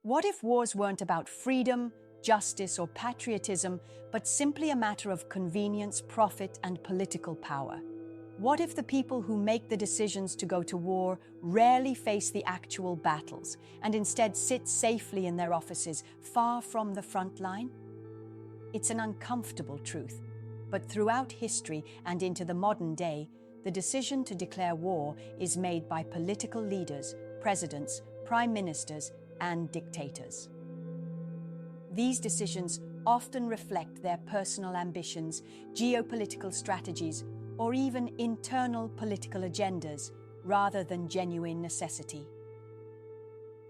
What if wars weren't about freedom, justice, or patriotism, but simply a matter of convenience, profit, and political power? What if the people who make the decisions to go to war rarely face the actual battles and instead sit safely in their offices, far from the front line? It's an uncomfortable truth, but throughout history and into the modern day, the decision to declare war is made by political leaders, presidents, prime ministers, and dictators. These decisions often reflect their personal ambitions, geopolitical strategies, or even internal political agendas, rather than genuine necessity.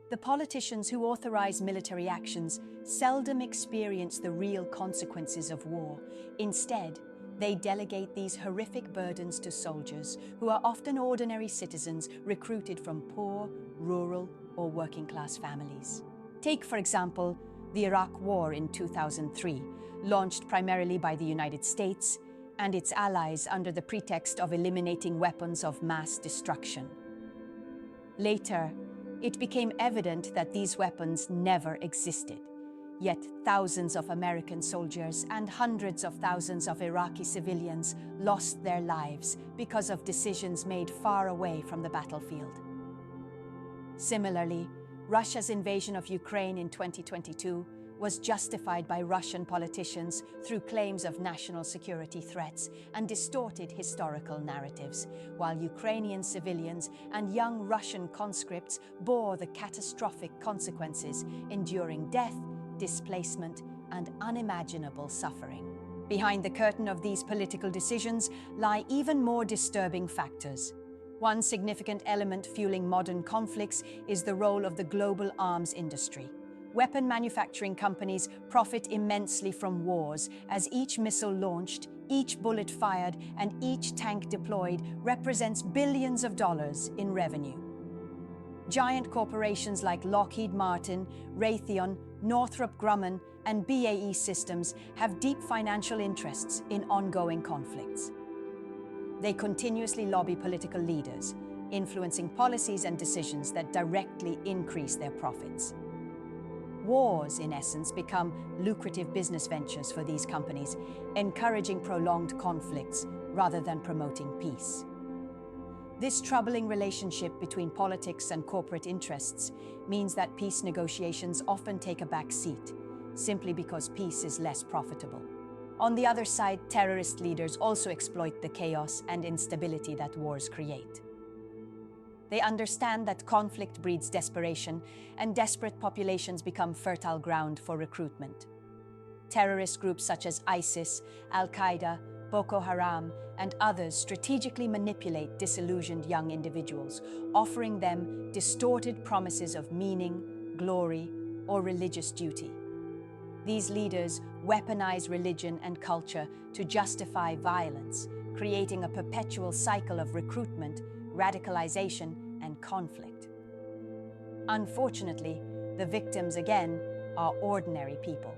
The politicians who authorize military actions seldom experience the real consequences of war. Instead, they delegate these horrific burdens to soldiers, who are often ordinary citizens recruited from poor, rural, or working-class families. Take, for example, the Iraq War in 2003, launched primarily by the United States and its allies under the pretext of eliminating weapons of mass destruction. Later, it became evident that these weapons never existed. Yet thousands of American soldiers and hundreds of thousands of Iraqi civilians lost their lives because of decisions made far away from the battlefield. Similarly, Russia's invasion of Ukraine in 2022 was justified by Russian politicians through claims of national security threats and distorted historical narratives, while Ukrainian civilians and young Russian conscripts bore the catastrophic consequences, enduring death, displacement, and unimaginable suffering. Behind the curtain of these political decisions lie even more disturbing factors. One significant element fueling modern conflicts is the role of the global arms industry. Weapon manufacturing companies profit immensely from wars, as each missile launched, each bullet fired, and each tank deployed represents billions of dollars in revenue. Giant corporations like Lockheed Martin, Raytheon, Northrop Grumman, and BAE Systems have deep financial interests in ongoing conflicts. They continuously lobby political leaders, influencing policies and decisions that directly increase their profits. Wars, in essence, become lucrative business ventures for these companies, encouraging prolonged conflicts rather than promoting peace. This troubling relationship between politics and corporate interests means that peace negotiations often take a back seat, simply because peace is less profitable. On the other side, terrorist leaders also exploit the chaos and instability that wars create. They understand that conflict breeds desperation, and desperate populations become fertile ground for recruitment. Terrorist groups such as ISIS, Al-Qaeda, Boko Haram, and others strategically manipulate disillusioned young individuals, offering them distorted promises of meaning, glory, or religious duty. These leaders weaponize religion and culture to justify violence, creating a perpetual cycle of recruitment, radicalization, and conflict. Unfortunately, the victims again are ordinary people.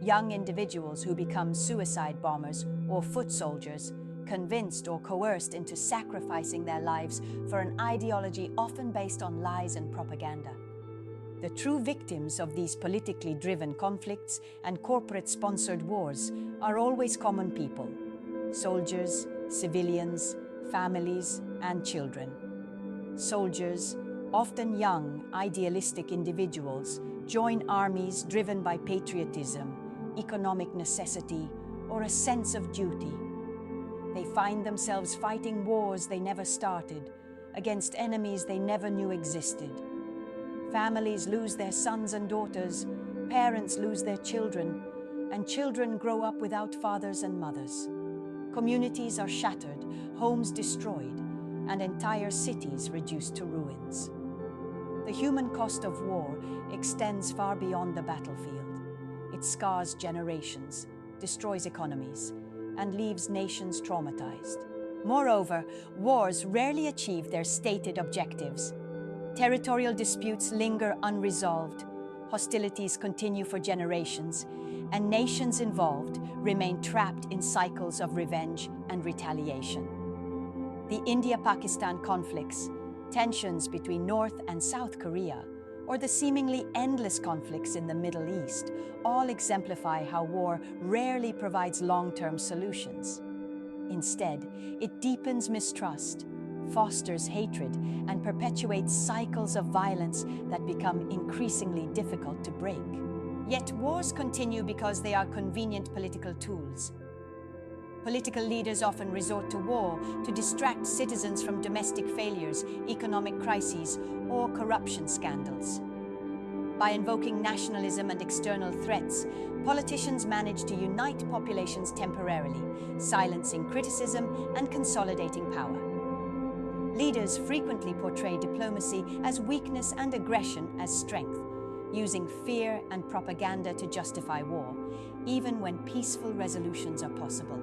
Young individuals who become suicide bombers or foot soldiers, convinced or coerced into sacrificing their lives for an ideology often based on lies and propaganda. The true victims of these politically driven conflicts and corporate-sponsored wars are always common people: soldiers, civilians, families, and children. Soldiers, often young, idealistic individuals, join armies driven by patriotism, economic necessity, or a sense of duty. They find themselves fighting wars they never started, against enemies they never knew existed. Families lose their sons and daughters, parents lose their children, and children grow up without fathers and mothers. Communities are shattered, homes destroyed, and entire cities reduced to ruins. The human cost of war extends far beyond the battlefield. It scars generations, destroys economies, and leaves nations traumatized. Moreover, wars rarely achieve their stated objectives. Territorial disputes linger unresolved, hostilities continue for generations, and nations involved remain trapped in cycles of revenge and retaliation. The India-Pakistan conflicts, tensions between North and South Korea, or the seemingly endless conflicts in the Middle East all exemplify how war rarely provides long-term solutions. Instead, it deepens mistrust, fosters hatred, and perpetuates cycles of violence that become increasingly difficult to break. Yet wars continue because they are convenient political tools. Political leaders often resort to war to distract citizens from domestic failures, economic crises, or corruption scandals. By invoking nationalism and external threats, politicians manage to unite populations temporarily, silencing criticism and consolidating power. Leaders frequently portray diplomacy as weakness and aggression as strength, using fear and propaganda to justify war, even when peaceful resolutions are possible.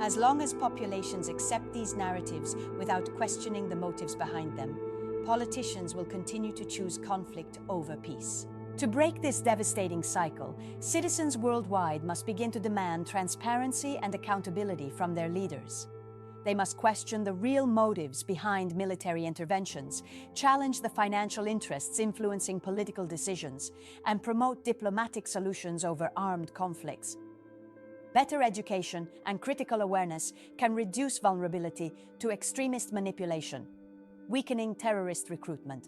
As long as populations accept these narratives without questioning the motives behind them, politicians will continue to choose conflict over peace. To break this devastating cycle, citizens worldwide must begin to demand transparency and accountability from their leaders. They must question the real motives behind military interventions, challenge the financial interests influencing political decisions, and promote diplomatic solutions over armed conflicts. Better education and critical awareness can reduce vulnerability to extremist manipulation, weakening terrorist recruitment.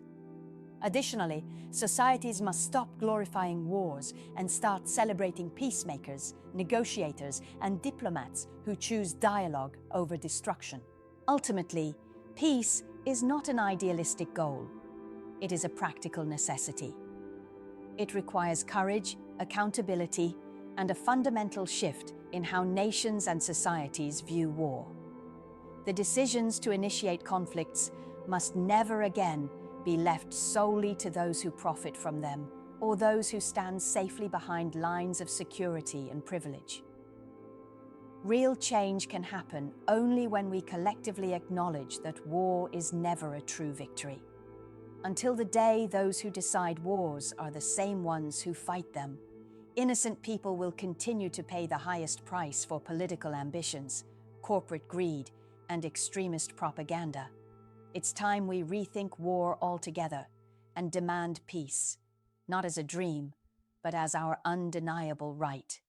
Additionally, societies must stop glorifying wars and start celebrating peacemakers, negotiators, and diplomats who choose dialogue over destruction. Ultimately, peace is not an idealistic goal. It is a practical necessity. It requires courage, accountability, and a fundamental shift in how nations and societies view war. The decisions to initiate conflicts must never again be left solely to those who profit from them or those who stand safely behind lines of security and privilege. Real change can happen only when we collectively acknowledge that war is never a true victory. Until the day those who decide wars are the same ones who fight them, innocent people will continue to pay the highest price for political ambitions, corporate greed, and extremist propaganda. It's time we rethink war altogether and demand peace, not as a dream, but as our undeniable right.